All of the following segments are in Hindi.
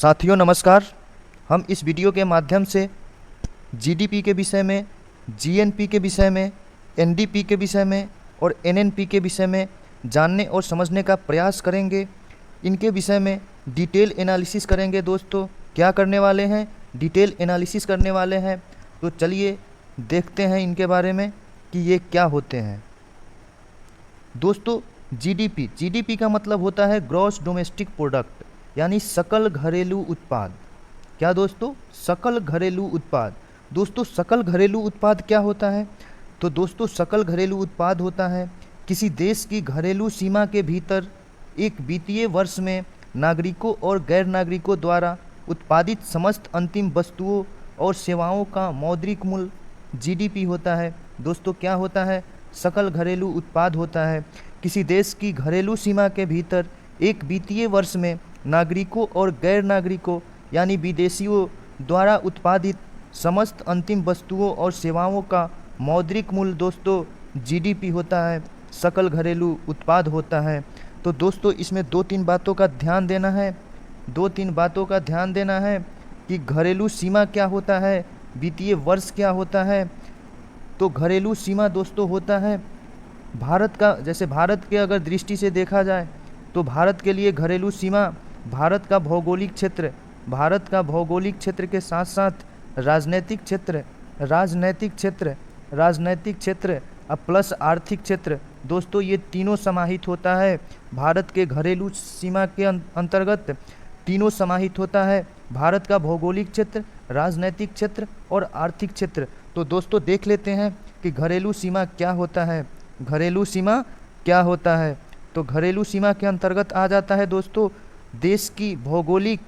साथियों नमस्कार। हम इस वीडियो के माध्यम से जीडीपी के विषय में, जीएनपी के विषय में, एनडीपी के विषय में और एनएनपी के विषय में जानने और समझने का प्रयास करेंगे। इनके विषय में डिटेल एनालिसिस करेंगे। दोस्तों क्या करने वाले हैं? डिटेल एनालिसिस करने वाले हैं। तो चलिए देखते हैं इनके बारे में कि ये क्या होते हैं। दोस्तों जीडीपी का मतलब होता है ग्रॉस डोमेस्टिक प्रोडक्ट, यानी सकल घरेलू उत्पाद। क्या दोस्तों? सकल घरेलू उत्पाद। दोस्तों सकल घरेलू उत्पाद क्या होता है? तो दोस्तों सकल घरेलू उत्पाद होता है किसी देश की घरेलू सीमा के भीतर एक वित्तीय वर्ष में नागरिकों और गैर नागरिकों द्वारा उत्पादित समस्त अंतिम वस्तुओं और सेवाओं का मौद्रिक मूल्य जीडीपी होता है। दोस्तों क्या होता है? सकल घरेलू उत्पाद होता है किसी देश की घरेलू सीमा के भीतर एक वित्तीय वर्ष में नागरिकों और गैर नागरिकों यानी विदेशियों द्वारा उत्पादित समस्त अंतिम वस्तुओं और सेवाओं का मौद्रिक मूल्य दोस्तों जीडीपी होता है, सकल घरेलू उत्पाद होता है। तो दोस्तों इसमें दो तीन बातों का ध्यान देना है कि घरेलू सीमा क्या होता है, वित्तीय वर्ष क्या होता है। तो घरेलू सीमा दोस्तों होता है भारत का, जैसे भारत के अगर दृष्टि से देखा जाए तो भारत के लिए घरेलू सीमा भारत का भौगोलिक क्षेत्र के साथ साथ राजनीतिक क्षेत्र प्लस आर्थिक क्षेत्र, दोस्तों ये तीनों समाहित होता है भारत के घरेलू सीमा के अंतर्गत। तीनों समाहित होता है भारत का भौगोलिक क्षेत्र, राजनीतिक क्षेत्र और आर्थिक क्षेत्र। तो दोस्तों देख लेते हैं कि घरेलू सीमा क्या होता है। तो घरेलू सीमा के अंतर्गत आ जाता है दोस्तों देश की भौगोलिक,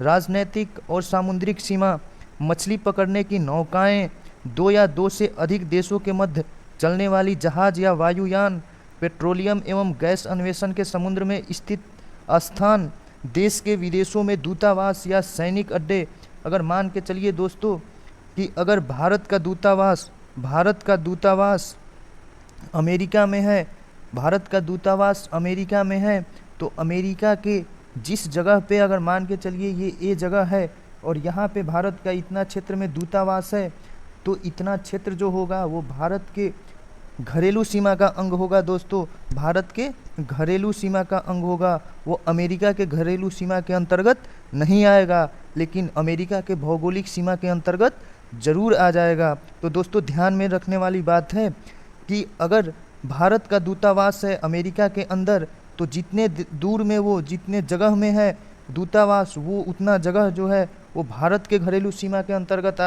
राजनीतिक और सामुद्रिक सीमा, मछली पकड़ने की नौकाएं, दो या दो से अधिक देशों के मध्य चलने वाली जहाज या वायुयान, पेट्रोलियम एवं गैस अन्वेषण के समुद्र में स्थित स्थान, देश के विदेशों में दूतावास या सैनिक अड्डे। अगर मान के चलिए दोस्तों कि अगर भारत का दूतावास अमेरिका में है, तो अमेरिका के जिस जगह पे अगर मान के चलिए ये जगह है और यहाँ पे भारत का इतना क्षेत्र में दूतावास है, तो इतना क्षेत्र जो होगा वो भारत के घरेलू सीमा का अंग होगा। दोस्तों भारत के घरेलू सीमा का अंग होगा, वो अमेरिका के घरेलू सीमा के अंतर्गत नहीं आएगा, लेकिन अमेरिका के भौगोलिक सीमा के अंतर्गत जरूर आ जाएगा। तो दोस्तों ध्यान में रखने वाली बात है कि अगर भारत का दूतावास है अमेरिका के अंदर, तो जितने दूर में वो, जितने जगह में है दूतावास, वो उतना जगह जो है वो भारत के घरेलू सीमा के अंतर्गत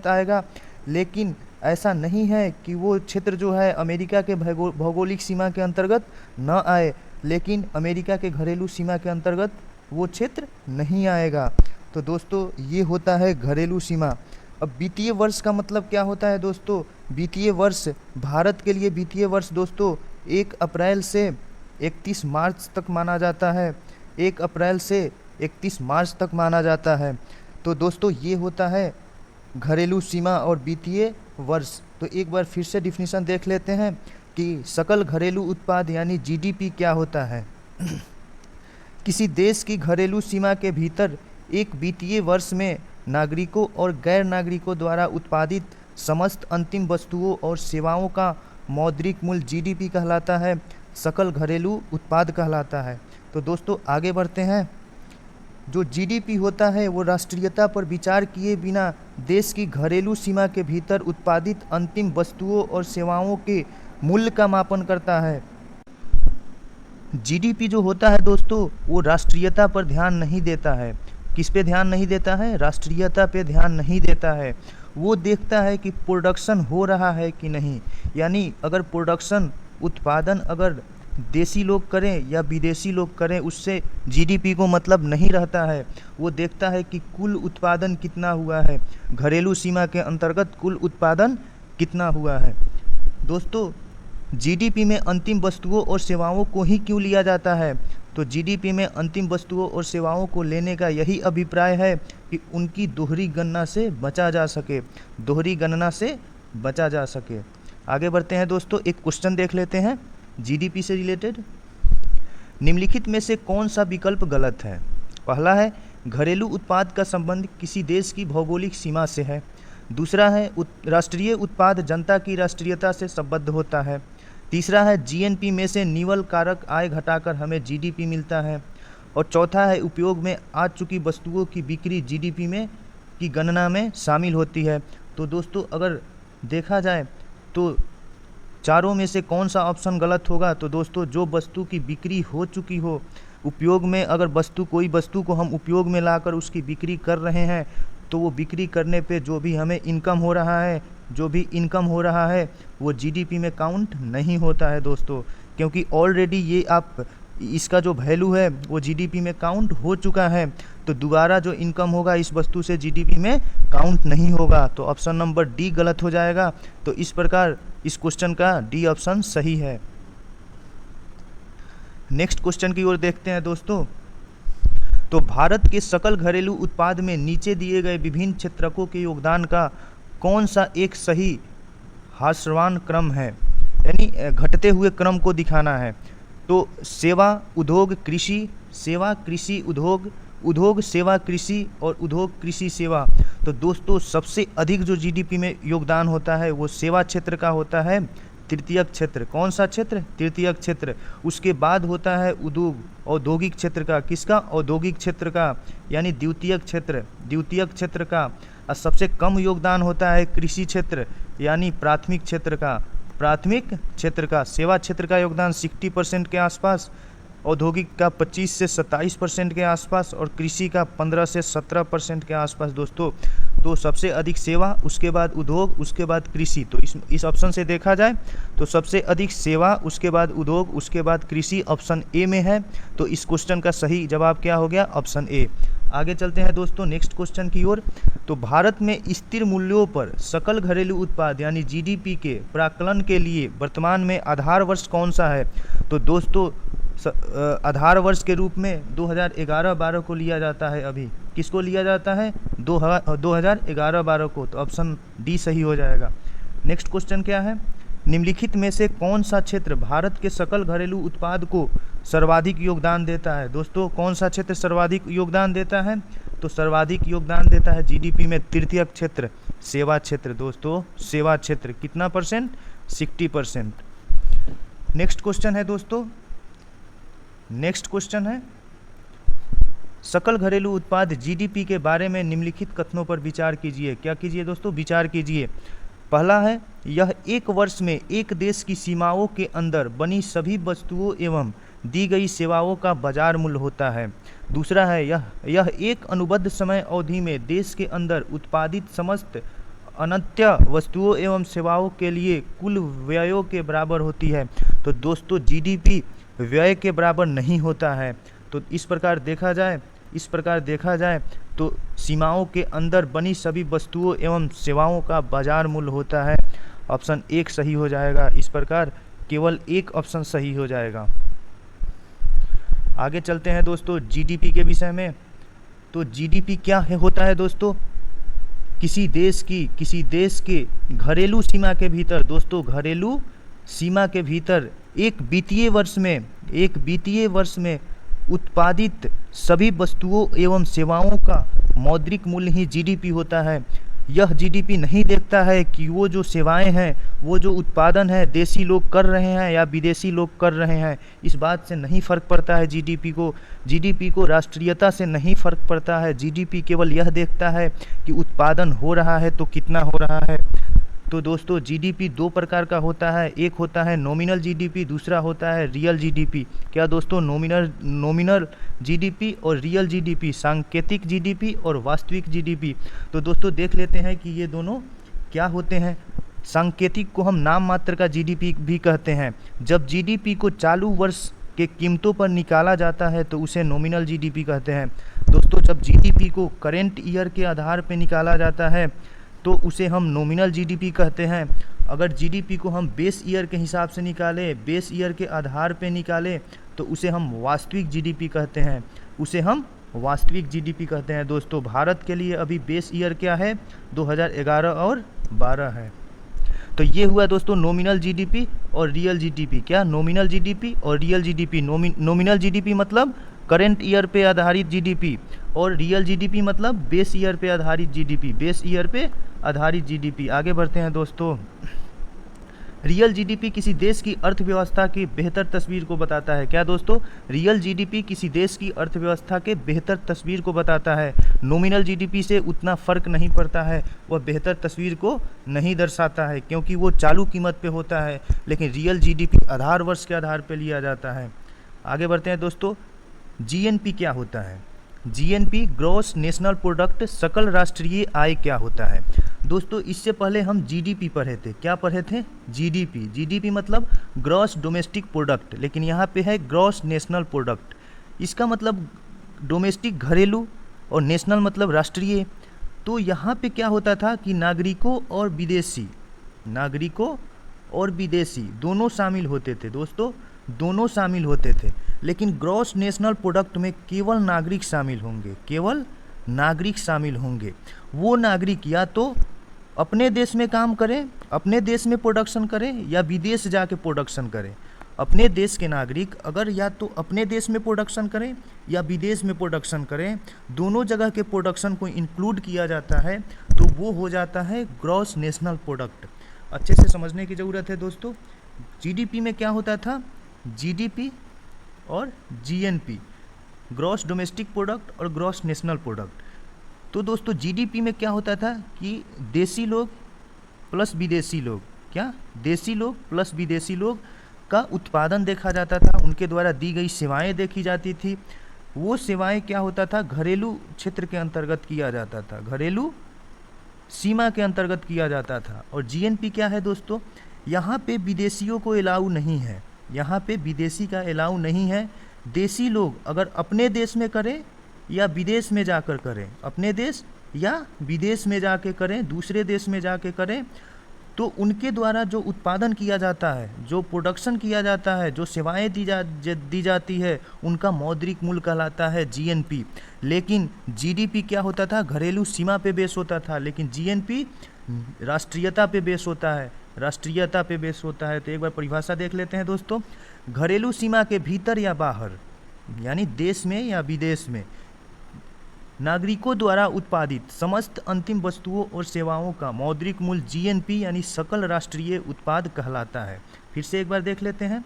आएगा। लेकिन ऐसा नहीं है कि वो क्षेत्र जो है अमेरिका के भौगोलिक सीमा के अंतर्गत न आए, लेकिन अमेरिका के घरेलू सीमा के अंतर्गत वो क्षेत्र नहीं आएगा। तो दोस्तों ये होता है घरेलू सीमा। अब वित्तीय वर्ष का मतलब क्या होता है दोस्तों? वित्तीय वर्ष, भारत के लिए वित्तीय वर्ष दोस्तों 1 अप्रैल से 31 मार्च तक माना जाता है। 1 अप्रैल से 31 मार्च तक माना जाता है। तो दोस्तों ये होता है घरेलू सीमा और वित्तीय वर्ष। तो एक बार फिर से डिफिनीशन देख लेते हैं कि सकल घरेलू उत्पाद यानी जीडीपी क्या होता है। किसी देश की घरेलू सीमा के भीतर एक वित्तीय वर्ष में नागरिकों और गैर नागरिकों द्वारा उत्पादित समस्त अंतिम वस्तुओं और सेवाओं का मौद्रिक मूल्य जीडीपी कहलाता है, सकल घरेलू उत्पाद कहलाता है। तो दोस्तों आगे बढ़ते हैं। जो जीडीपी होता है वो राष्ट्रीयता पर विचार किए बिना देश की घरेलू सीमा के भीतर उत्पादित अंतिम वस्तुओं और सेवाओं के मूल्य का मापन करता है। जीडीपी जो होता है दोस्तों वो राष्ट्रीयता पर ध्यान नहीं देता है। किस पे ध्यान नहीं देता है? राष्ट्रीयता पे ध्यान नहीं देता है। वो देखता है कि प्रोडक्शन हो रहा है कि नहीं, यानी अगर प्रोडक्शन, उत्पादन अगर देसी लोग करें या विदेशी लोग करें, उससे जीडीपी को मतलब नहीं रहता है। वो देखता है कि कुल उत्पादन कितना हुआ है, घरेलू सीमा के अंतर्गत कुल उत्पादन कितना हुआ है। दोस्तों जीडीपी में अंतिम वस्तुओं और सेवाओं को ही क्यों लिया जाता है? तो जीडीपी में अंतिम वस्तुओं और सेवाओं को लेने का यही अभिप्राय है कि उनकी दोहरी गणना से बचा जा सके। आगे बढ़ते हैं दोस्तों, एक क्वेश्चन देख लेते हैं जीडीपी से रिलेटेड। निम्नलिखित में से कौन सा विकल्प गलत है? पहला है घरेलू उत्पाद का संबंध किसी देश की भौगोलिक सीमा से है। दूसरा है राष्ट्रीय उत्पाद जनता की राष्ट्रीयता से संबद्ध होता है। तीसरा है जीएनपी में से निवल कारक आय घटाकर हमें जीडीपी मिलता है। और चौथा है उपयोग में आ चुकी वस्तुओं की बिक्री जीडीपी में की गणना में शामिल होती है। तो दोस्तों अगर देखा जाए तो चारों में से कौन सा ऑप्शन गलत होगा? तो दोस्तों जो वस्तु की बिक्री हो चुकी हो, उपयोग में अगर कोई वस्तु को हम उपयोग में लाकर उसकी बिक्री कर रहे हैं तो वो बिक्री करने पे जो भी हमें इनकम हो रहा है वो जीडीपी में काउंट नहीं होता है दोस्तों, क्योंकि ऑलरेडी ये इसका जो वैल्यू है वो जीडीपी में काउंट हो चुका है। तो दोबारा जो इनकम होगा इस वस्तु से जीडीपी में काउंट नहीं होगा। तो ऑप्शन नंबर डी गलत हो जाएगा। तो इस प्रकार इस क्वेश्चन का डी ऑप्शन सही है। नेक्स्ट क्वेश्चन की ओर देखते हैं दोस्तों। तो भारत के सकल घरेलू उत्पाद में नीचे दिए गए विभिन्न क्षेत्रकों के योगदान का कौन सा एक सही ह्रासमान क्रम है, यानी घटते हुए क्रम को दिखाना है। तो सेवा, उद्योग, कृषि, सेवा, कृषि, उद्योग, उद्योग, सेवा, कृषि और उद्योग, कृषि, सेवा। तो दोस्तों सबसे अधिक जो जीडीपी में योगदान होता है वो सेवा क्षेत्र का होता है, तृतीयक क्षेत्र। कौन सा क्षेत्र? तृतीयक क्षेत्र। उसके बाद होता है औद्योगिक क्षेत्र का। किसका? औद्योगिक क्षेत्र का, यानी द्वितीयक क्षेत्र का। और सबसे कम योगदान होता है कृषि क्षेत्र, यानी प्राथमिक क्षेत्र का। सेवा क्षेत्र का योगदान 60% के आसपास, औद्योगिक का 25 से 27% के आसपास और कृषि का 15 से 17% के आसपास दोस्तों। तो सबसे अधिक सेवा, उसके बाद उद्योग, उसके बाद कृषि। तो इस ऑप्शन से देखा जाए तो सबसे अधिक सेवा, उसके बाद उद्योग, उसके बाद कृषि ऑप्शन ए में है। तो इस क्वेश्चन का सही जवाब क्या हो गया? Option A. आगे चलते हैं दोस्तों नेक्स्ट क्वेश्चन की ओर। तो भारत में स्थिर मूल्यों पर सकल घरेलू उत्पाद यानी जीडीपी के प्राकलन के लिए वर्तमान में आधार वर्ष कौन सा है? तो दोस्तों आधार वर्ष के रूप में 2011-12 को लिया जाता है। अभी किसको लिया जाता है? 2011-12 को। तो ऑप्शन डी सही हो जाएगा। नेक्स्ट क्वेश्चन क्या है? निम्नलिखित में से कौन सा क्षेत्र भारत के सकल घरेलू उत्पाद को सर्वाधिक योगदान देता है? दोस्तों कौन सा क्षेत्र सर्वाधिक योगदान देता है? तो सर्वाधिक योगदान देता है जीडीपी में तृतीयक क्षेत्र, सेवा क्षेत्र। दोस्तों सेवा क्षेत्र कितना परसेंट? 60%। नेक्स्ट क्वेश्चन है दोस्तों, नेक्स्ट क्वेश्चन है सकल घरेलू उत्पाद जीडीपी के बारे में निम्नलिखित कथनों पर विचार कीजिए। क्या कीजिए दोस्तों? विचार कीजिए। पहला है यह एक वर्ष में एक देश की सीमाओं के अंदर बनी सभी वस्तुओं एवं दी गई सेवाओं का बाजार मूल्य होता है। दूसरा है यह एक अनुबद्ध समय अवधि में देश के अंदर उत्पादित समस्त अनन्य वस्तुओं एवं सेवाओं के लिए कुल व्ययों के बराबर होती है। तो दोस्तों जीडीपी व्यय के बराबर नहीं होता है। तो इस प्रकार देखा जाए तो सीमाओं के अंदर बनी सभी वस्तुओं एवं सेवाओं का बाजार मूल्य होता है। ऑप्शन एक सही हो जाएगा। इस प्रकार केवल एक ऑप्शन सही हो जाएगा। आगे चलते हैं दोस्तों जीडीपी के विषय में। तो जीडीपी क्या होता है दोस्तों? किसी देश के घरेलू सीमा के भीतर, दोस्तों घरेलू सीमा के भीतर एक वित्तीय वर्ष में उत्पादित सभी वस्तुओं एवं सेवाओं का मौद्रिक मूल्य ही जीडीपी होता है। यह जीडीपी नहीं देखता है कि वो जो सेवाएं हैं, वो जो उत्पादन है देसी लोग कर रहे हैं या विदेशी लोग कर रहे हैं, इस बात से नहीं फर्क पड़ता है जीडीपी को राष्ट्रीयता से नहीं फर्क पड़ता है। जीडीपी केवल यह देखता है कि उत्पादन हो रहा है तो कितना हो रहा है। तो दोस्तों जीडीपी दो प्रकार का होता है, एक होता है नॉमिनल जीडीपी, दूसरा होता है रियल जीडीपी। क्या दोस्तों? नॉमिनल जीडीपी और रियल जीडीपी, सांकेतिक जीडीपी और वास्तविक जीडीपी। तो दोस्तों देख लेते हैं कि ये दोनों क्या होते हैं। सांकेतिक को हम नाम मात्र का जीडीपी भी कहते हैं। जब जीडीपी को चालू वर्ष के कीमतों पर निकाला जाता है तो उसे नॉमिनल जीडीपी कहते हैं। दोस्तों जब जीडीपी को करेंट ईयर के आधार पर निकाला जाता है तो उसे हम नॉमिनल जीडीपी कहते हैं। अगर जीडीपी को हम बेस ईयर के हिसाब से निकालें, बेस ईयर के आधार पे निकालें, तो उसे हम वास्तविक जीडीपी कहते हैं। दोस्तों भारत के लिए अभी बेस ईयर क्या है? 2011 और 12 है। तो ये हुआ दोस्तों नॉमिनल जीडीपी और रियल जीडीपी। क्या? नॉमिनल जीडीपी और रियल जीडीपी। नॉमिनल जीडीपी मतलब करेंट ईयर पे आधारित जीडीपी, और रियल जीडीपी मतलब बेस ईयर पे आधारित जीडीपी, बेस ईयर पे आधारित जीडीपी। आगे बढ़ते हैं दोस्तों। रियल जीडीपी किसी देश की अर्थव्यवस्था की बेहतर तस्वीर को बताता है। क्या दोस्तों? रियल जीडीपी किसी देश की अर्थव्यवस्था के बेहतर तस्वीर को बताता है। नॉमिनल जीडीपी से उतना फ़र्क नहीं पड़ता है, वह बेहतर तस्वीर को नहीं दर्शाता है क्योंकि वो चालू कीमत पे होता है, लेकिन रियल जीडीपी आधार वर्ष के आधार पे लिया जाता है। आगे बढ़ते हैं दोस्तों। जीएनपी क्या होता है? जीएनपी ग्रॉस नेशनल प्रोडक्ट, सकल राष्ट्रीय आय क्या होता है? दोस्तों इससे पहले हम जीडीपी पढ़े थे। क्या पढ़े थे? जीडीपी। जीडीपी मतलब ग्रॉस डोमेस्टिक प्रोडक्ट, लेकिन यहाँ पे है ग्रॉस नेशनल प्रोडक्ट। इसका मतलब डोमेस्टिक घरेलू और नेशनल मतलब राष्ट्रीय। तो यहाँ पे क्या होता था कि नागरिकों और विदेशी दोनों शामिल होते थे दोस्तों, दोनों शामिल होते थे। लेकिन ग्रॉस नेशनल प्रोडक्ट में केवल नागरिक शामिल होंगे, केवल नागरिक शामिल होंगे। वो नागरिक या तो अपने देश में काम करें, अपने देश में प्रोडक्शन करें, या विदेश जाके प्रोडक्शन करें। अपने देश के नागरिक अगर या तो अपने देश में प्रोडक्शन करें या विदेश में प्रोडक्शन करें, दोनों जगह के प्रोडक्शन को इंक्लूड किया जाता है, तो वो हो जाता है ग्रॉस नेशनल प्रोडक्ट। अच्छे से समझने की ज़रूरत है दोस्तों। जीडीपी में क्या होता था? जीडीपी और जीएनपी, ग्रॉस डोमेस्टिक प्रोडक्ट और ग्रॉस नेशनल प्रोडक्ट। तो दोस्तों जीडीपी में क्या होता था कि देसी लोग प्लस विदेशी लोग, क्या? देसी लोग प्लस विदेशी लोग का उत्पादन देखा जाता था, उनके द्वारा दी गई सेवाएं देखी जाती थी। वो सेवाएं क्या होता था? घरेलू क्षेत्र के अंतर्गत किया जाता था, घरेलू सीमा के अंतर्गत किया जाता था। और जीएनपी क्या है दोस्तों? यहाँ पे विदेशियों को अलाउ नहीं है, यहाँ पे विदेशी का अलाउ नहीं है। देसी लोग अगर अपने देश में करें या विदेश में जाकर करें, अपने देश या विदेश में जाके करें, दूसरे देश में जाके करें, तो उनके द्वारा जो उत्पादन किया जाता है, जो प्रोडक्शन किया जाता है, जो सेवाएं दी जाती है, उनका मौद्रिक मूल्य कहलाता है जीएनपी। लेकिन जीडीपी क्या होता था? घरेलू सीमा पे बेस होता था, लेकिन जीएनपी राष्ट्रीयता पे बेस होता है, राष्ट्रीयता पे बेस होता है। तो एक बार परिभाषा देख लेते हैं दोस्तों। घरेलू सीमा के भीतर या बाहर, यानी देश में या विदेश में, नागरिकों द्वारा उत्पादित समस्त अंतिम वस्तुओं और सेवाओं का मौद्रिक मूल्य जीएनपी यानी सकल राष्ट्रीय उत्पाद कहलाता है। फिर से एक बार देख लेते हैं।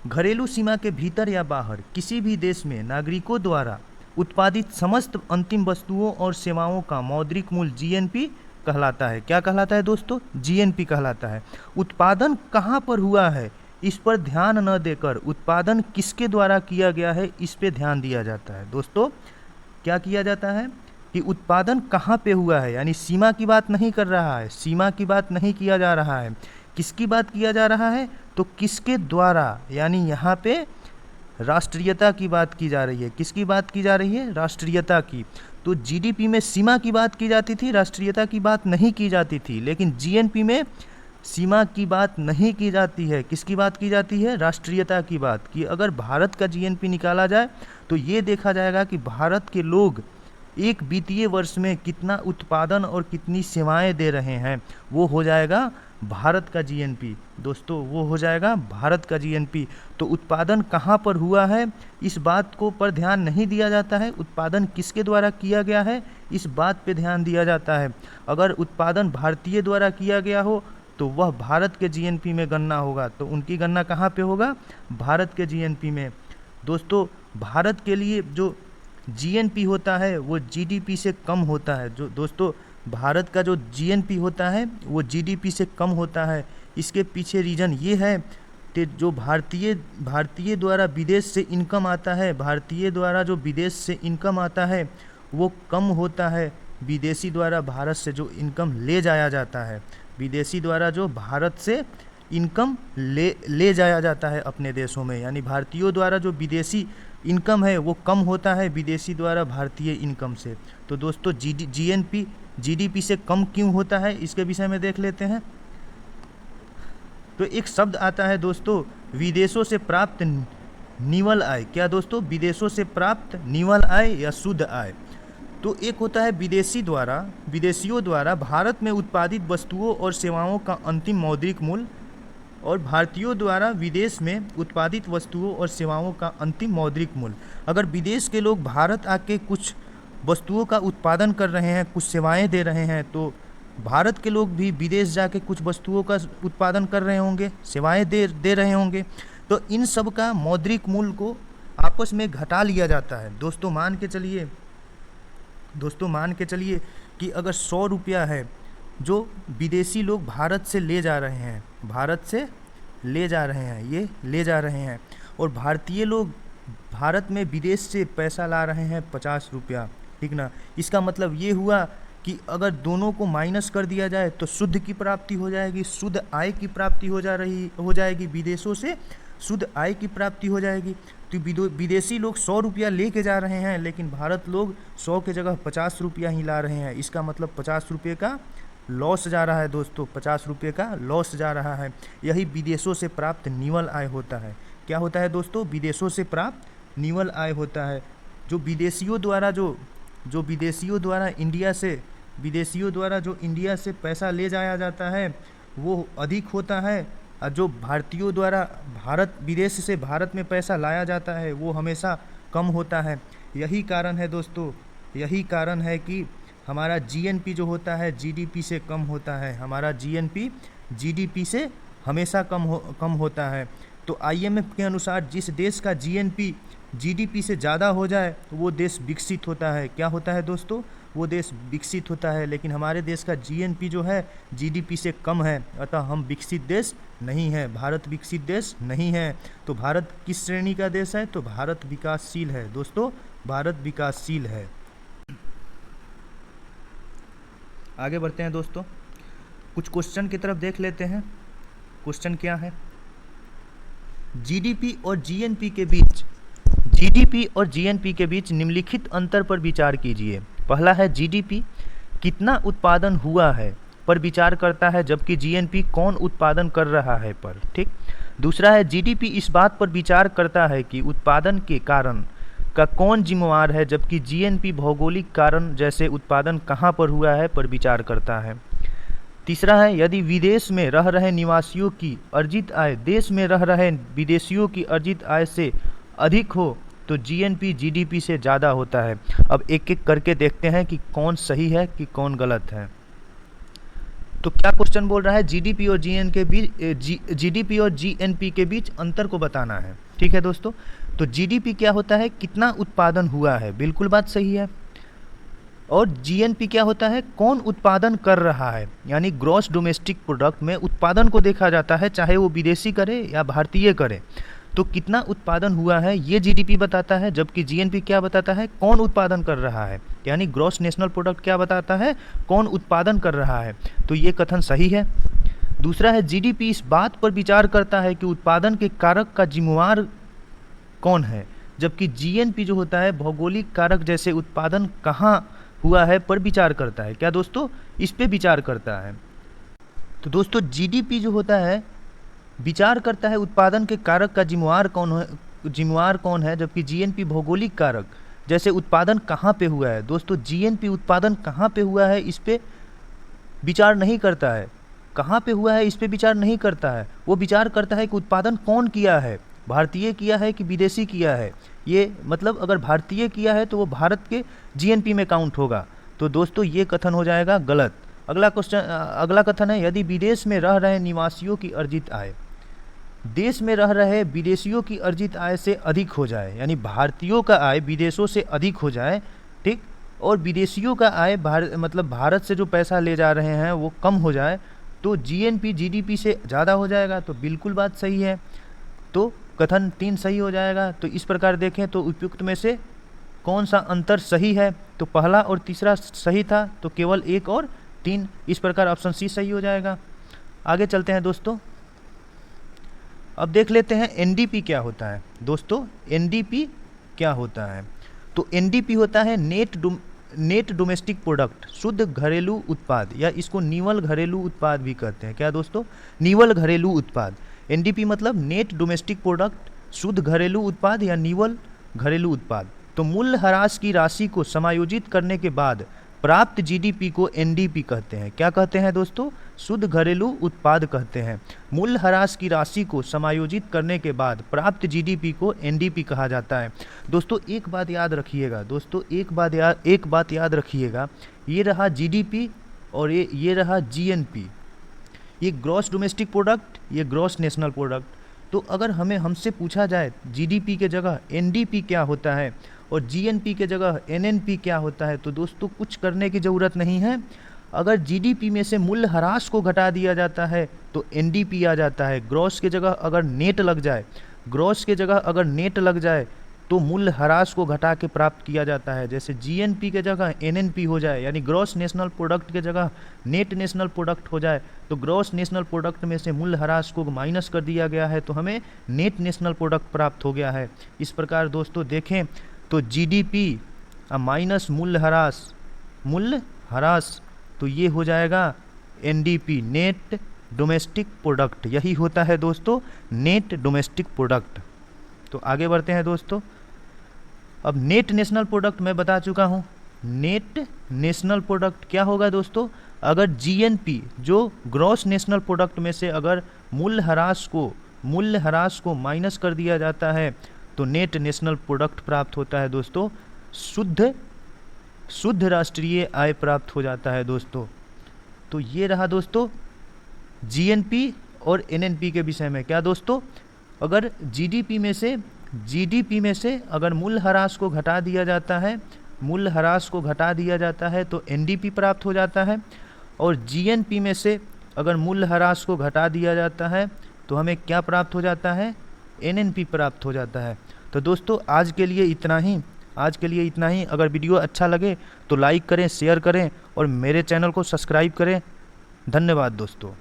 घरेलू सीमा के भीतर या बाहर किसी भी देश में नागरिकों द्वारा उत्पादित समस्त अंतिम वस्तुओं और सेवाओं का मौद्रिक मूल्य जीएनपी कहलाता है। क्या कहलाता है दोस्तों? जीएनपी कहलाता है। उत्पादन कहाँ पर हुआ है इस पर ध्यान न देकर उत्पादन किसके द्वारा किया गया है इस पे ध्यान दिया जाता है। दोस्तों क्या किया जाता है कि उत्पादन कहाँ पे हुआ है, यानी सीमा की बात नहीं कर रहा है, सीमा की बात नहीं किया जा रहा है, किसकी बात किया जा रहा है? तो किसके द्वारा, यानी यहाँ पे राष्ट्रीयता की बात की जा रही है। किसकी बात की जा रही है? राष्ट्रीयता की। तो जीडीपी में सीमा की बात की जाती थी, राष्ट्रीयता की बात नहीं की जाती थी। लेकिन जीएनपी में सीमा की बात नहीं की जाती है, किसकी बात की जाती है? राष्ट्रीयता की बात। कि अगर भारत का जीएनपी निकाला जाए तो ये देखा जाएगा कि भारत के लोग एक वित्तीय वर्ष में कितना उत्पादन और कितनी सेवाएं दे रहे हैं, वो हो जाएगा भारत का जीएनपी। दोस्तों वो हो जाएगा भारत का जीएनपी। तो उत्पादन कहाँ पर हुआ है इस बात को पर ध्यान नहीं दिया जाता है, उत्पादन किसके द्वारा किया गया है इस बात पे ध्यान दिया जाता है। अगर उत्पादन भारतीय द्वारा किया गया हो तो वह भारत के जीएनपी में गणना होगा। तो उनकी गणना कहाँ पे होगा? भारत के जीएनपी में। दोस्तों भारत के लिए जो जीएनपी होता है वो जीडीपी से कम होता है। जो दोस्तों भारत का जो जीएनपी होता है वो जीडीपी से कम होता है। इसके पीछे रीज़न ये है कि जो भारतीय द्वारा विदेश से इनकम आता है, भारतीय द्वारा जो विदेश से इनकम आता है वो कम होता है विदेशी द्वारा भारत से जो इनकम ले जाया जाता है। विदेशी द्वारा जो भारत से इनकम ले जाया जाता है अपने देशों में, यानी भारतीयों द्वारा जो विदेशी इनकम है वो कम होता है विदेशी द्वारा भारतीय इनकम से। तो दोस्तों जीएनपी जीडीपी से कम क्यों होता है इसके विषय में देख लेते हैं। तो एक शब्द आता है दोस्तों विदेशों से प्राप्त निवल आय। क्या दोस्तों? विदेशों से प्राप्त निवल आय या शुद्ध आय। तो एक होता है विदेशियों द्वारा भारत में उत्पादित वस्तुओं और सेवाओं का अंतिम मौद्रिक मूल्य, और भारतीयों द्वारा विदेश में उत्पादित वस्तुओं और सेवाओं का अंतिम मौद्रिक मूल्य। अगर विदेश के लोग भारत आके कुछ वस्तुओं का उत्पादन कर रहे हैं, कुछ सेवाएं दे रहे हैं, तो भारत के लोग भी विदेश जाके कुछ वस्तुओं का उत्पादन कर रहे होंगे, सेवाएं दे रहे होंगे। तो इन सब का मौद्रिक मूल्य को आपस में घटा लिया जाता है। दोस्तों मान के चलिए कि अगर 100 रुपया है जो विदेशी लोग भारत से ले जा रहे हैं, और भारतीय लोग भारत में विदेश से पैसा ला रहे हैं 50 रुपया, ठीक ना। इसका मतलब ये हुआ कि अगर दोनों को माइनस कर दिया जाए तो शुद्ध की प्राप्ति हो जाएगी, शुद्ध आय की प्राप्ति हो जाएगी, विदेशों से शुद्ध आय की प्राप्ति हो जाएगी। तो विदेशी लोग 100 रुपया लेके जा रहे हैं, लेकिन भारत लोग 100 के जगह 50 रुपया ही ला रहे हैं। इसका मतलब 50 रुपये का लॉस जा रहा है दोस्तों, 50 रुपये का लॉस जा रहा है। यही विदेशों से प्राप्त निवल आय होता है। क्या होता है दोस्तों? विदेशों से प्राप्त निवल आय होता है। जो विदेशियों द्वारा जो इंडिया से पैसा ले जाया जाता है वो अधिक होता है, और जो भारतीयों द्वारा विदेश से भारत में पैसा लाया जाता है वो हमेशा कम होता है। यही कारण है दोस्तों, यही कारण है कि हमारा जीएनपी जो होता है जीडीपी से कम होता है। हमारा जीएनपी जीडीपी से हमेशा कम होता है। तो आईएमएफ के अनुसार जिस देश का जीएनपी जीडीपी से ज़्यादा हो जाए वो देश विकसित होता है। क्या होता है दोस्तों? वो देश विकसित होता है। लेकिन हमारे देश का जीएनपी जो है जीडीपी से कम है, अतः हम विकसित देश नहीं है, भारत विकसित देश नहीं है। तो भारत किस श्रेणी का देश है? तो भारत विकासशील है दोस्तों, भारत विकासशील है। आगे बढ़ते हैं दोस्तों, कुछ क्वेश्चन की तरफ देख लेते हैं। क्वेश्चन क्या है? जीडीपी और जीएनपी के बीच निम्नलिखित अंतर पर विचार कीजिए। पहला है जीडीपी कितना उत्पादन हुआ है पर विचार करता है, जबकि जीएनपी कौन उत्पादन कर रहा है पर, ठीक। दूसरा है जीडीपी इस बात पर विचार करता है कि उत्पादन के कारण का कौन जिम्मेवार है, जबकि जीएनपी भौगोलिक कारण जैसे उत्पादन कहाँ पर हुआ है पर विचार करता है। तीसरा है यदि विदेश में रह रहे निवासियों की अर्जित आय देश में रह रहे विदेशियों की अर्जित आय से अधिक हो तो जीएनपी जीडीपी से ज़्यादा होता है। अब एक एक करके देखते हैं कि कौन सही है कि कौन गलत है। तो क्या क्वेश्चन बोल रहा है? जीडीपी और जीएनपी के बीच अंतर को बताना है, ठीक है दोस्तों। तो जीडीपी क्या होता है? कितना उत्पादन हुआ है, बिल्कुल बात सही है। और जीएनपी क्या होता है? कौन उत्पादन कर रहा है, यानी ग्रॉस डोमेस्टिक प्रोडक्ट में उत्पादन को देखा जाता है, चाहे वो विदेशी करे या भारतीय करे। तो कितना उत्पादन हुआ है ये जीडीपी बताता है, जबकि जीएनपी क्या बताता है? कौन उत्पादन कर रहा है, यानी ग्रॉस नेशनल प्रोडक्ट क्या बताता है? कौन उत्पादन कर रहा है। तो ये कथन सही है। दूसरा है जीडीपी इस बात पर विचार करता है कि उत्पादन के कारक का जिम्मेवार कौन है, जबकि जीएनपी जो होता है भौगोलिक कारक जैसे उत्पादन कहाँ हुआ है पर विचार करता है। क्या दोस्तों? इस पे विचार करता है। तो दोस्तों जीडीपी जो होता है विचार करता है उत्पादन के कारक का जिम्मेवार कौन है, जबकि जीएनपी भौगोलिक कारक जैसे उत्पादन कहाँ पे हुआ है। दोस्तों जीएनपी उत्पादन कहाँ पे हुआ है इस पे विचार नहीं करता है, कहाँ पे हुआ है इस पे विचार नहीं करता है। वो विचार करता है कि उत्पादन कौन किया है, भारतीय किया है कि विदेशी किया है। ये मतलब अगर भारतीय किया है तो वो भारत के जीएनपी में काउंट होगा। तो दोस्तों ये कथन हो जाएगा गलत। अगला कथन है यदि विदेश में रह रहे निवासियों की अर्जित आय देश में रह रहे विदेशियों की अर्जित आय से अधिक हो जाए, यानी भारतीयों का आय विदेशों से अधिक हो जाए, ठीक, और विदेशियों का आय भारत से जो पैसा ले जा रहे हैं वो कम हो जाए, तो जीएनपी जीडीपी से ज़्यादा हो जाएगा। तो बिल्कुल बात सही है। तो कथन 3 सही हो जाएगा। तो इस प्रकार देखें तो उपयुक्त में से कौन सा अंतर सही है? तो पहला और तीसरा सही था, तो केवल 1 और 3, इस प्रकार ऑप्शन सी सही हो जाएगा। आगे चलते हैं दोस्तों, अब देख लेते हैं एनडीपी क्या होता है। दोस्तों एनडीपी क्या होता है? तो एनडीपी होता है नेट डोमेस्टिक प्रोडक्ट, शुद्ध घरेलू उत्पाद, या इसको निवल घरेलू उत्पाद भी कहते हैं। क्या दोस्तों? निवल घरेलू उत्पाद। एनडीपी मतलब नेट डोमेस्टिक प्रोडक्ट, शुद्ध घरेलू उत्पाद या निवल घरेलू उत्पाद। तो मूल्यह्रास की राशि को समायोजित करने के बाद प्राप्त जीडीपी को एनडीपी कहते हैं। क्या कहते हैं दोस्तों? शुद्ध घरेलू उत्पाद कहते हैं। मूल्यह्रास की राशि को समायोजित करने के बाद प्राप्त जीडीपी को एनडीपी कहा जाता है। दोस्तों एक बात याद रखिएगा, एक बात याद रखिएगा, ये रहा जीडीपी और ये रहा जीएनपी। ये ग्रॉस डोमेस्टिक प्रोडक्ट, ये ग्रॉस नेशनल प्रोडक्ट। तो अगर हमसे पूछा जाए जीडीपी के जगह एनडीपी क्या होता है और जीएनपी के जगह एनएनपी क्या होता है, तो दोस्तों कुछ करने की ज़रूरत नहीं है। अगर जीडीपी में से मूल्यह्रास को घटा दिया जाता है तो एनडीपी आ जाता है। ग्रॉस के जगह अगर नेट लग जाए तो मूल्यह्रास को घटा के प्राप्त किया जाता है। जैसे जीएनपी के जगह एनएनपी हो जाए, यानी ग्रॉस नेशनल प्रोडक्ट के जगह नेट नेशनल प्रोडक्ट हो जाए, तो ग्रॉस नेशनल प्रोडक्ट में से मूल्यह्रास को माइनस कर दिया गया है तो हमें नेट नेशनल प्रोडक्ट प्राप्त हो गया है। इस प्रकार दोस्तों देखें तो जीडीपी माइनस मूल्यह्रास तो ये हो जाएगा एनडीपी, नेट डोमेस्टिक प्रोडक्ट। यही होता है दोस्तों नेट डोमेस्टिक प्रोडक्ट। तो आगे बढ़ते हैं दोस्तों। अब नेट नेशनल प्रोडक्ट मैं बता चुका हूँ। नेट नेशनल प्रोडक्ट क्या होगा दोस्तों? अगर जीएनपी जो ग्रॉस नेशनल प्रोडक्ट में से अगर मूल्यह्रास को माइनस कर दिया जाता है तो नेट नेशनल प्रोडक्ट प्राप्त होता है दोस्तों। शुद्ध राष्ट्रीय आय प्राप्त हो जाता है दोस्तों। तो ये रहा दोस्तों जीएनपी और एनएनपी के विषय में। क्या दोस्तों? अगर जीडीपी में से अगर मूल्यह्रास को घटा दिया जाता है तो एनडीपी प्राप्त हो जाता है, और जीएनपी में से अगर मूल्यह्रास को घटा दिया जाता है तो हमें क्या प्राप्त हो जाता है? एनएनपी प्राप्त हो जाता है। तो दोस्तों आज के लिए इतना ही। अगर वीडियो अच्छा लगे तो लाइक करें, शेयर करें और मेरे चैनल को सब्सक्राइब करें। धन्यवाद दोस्तों।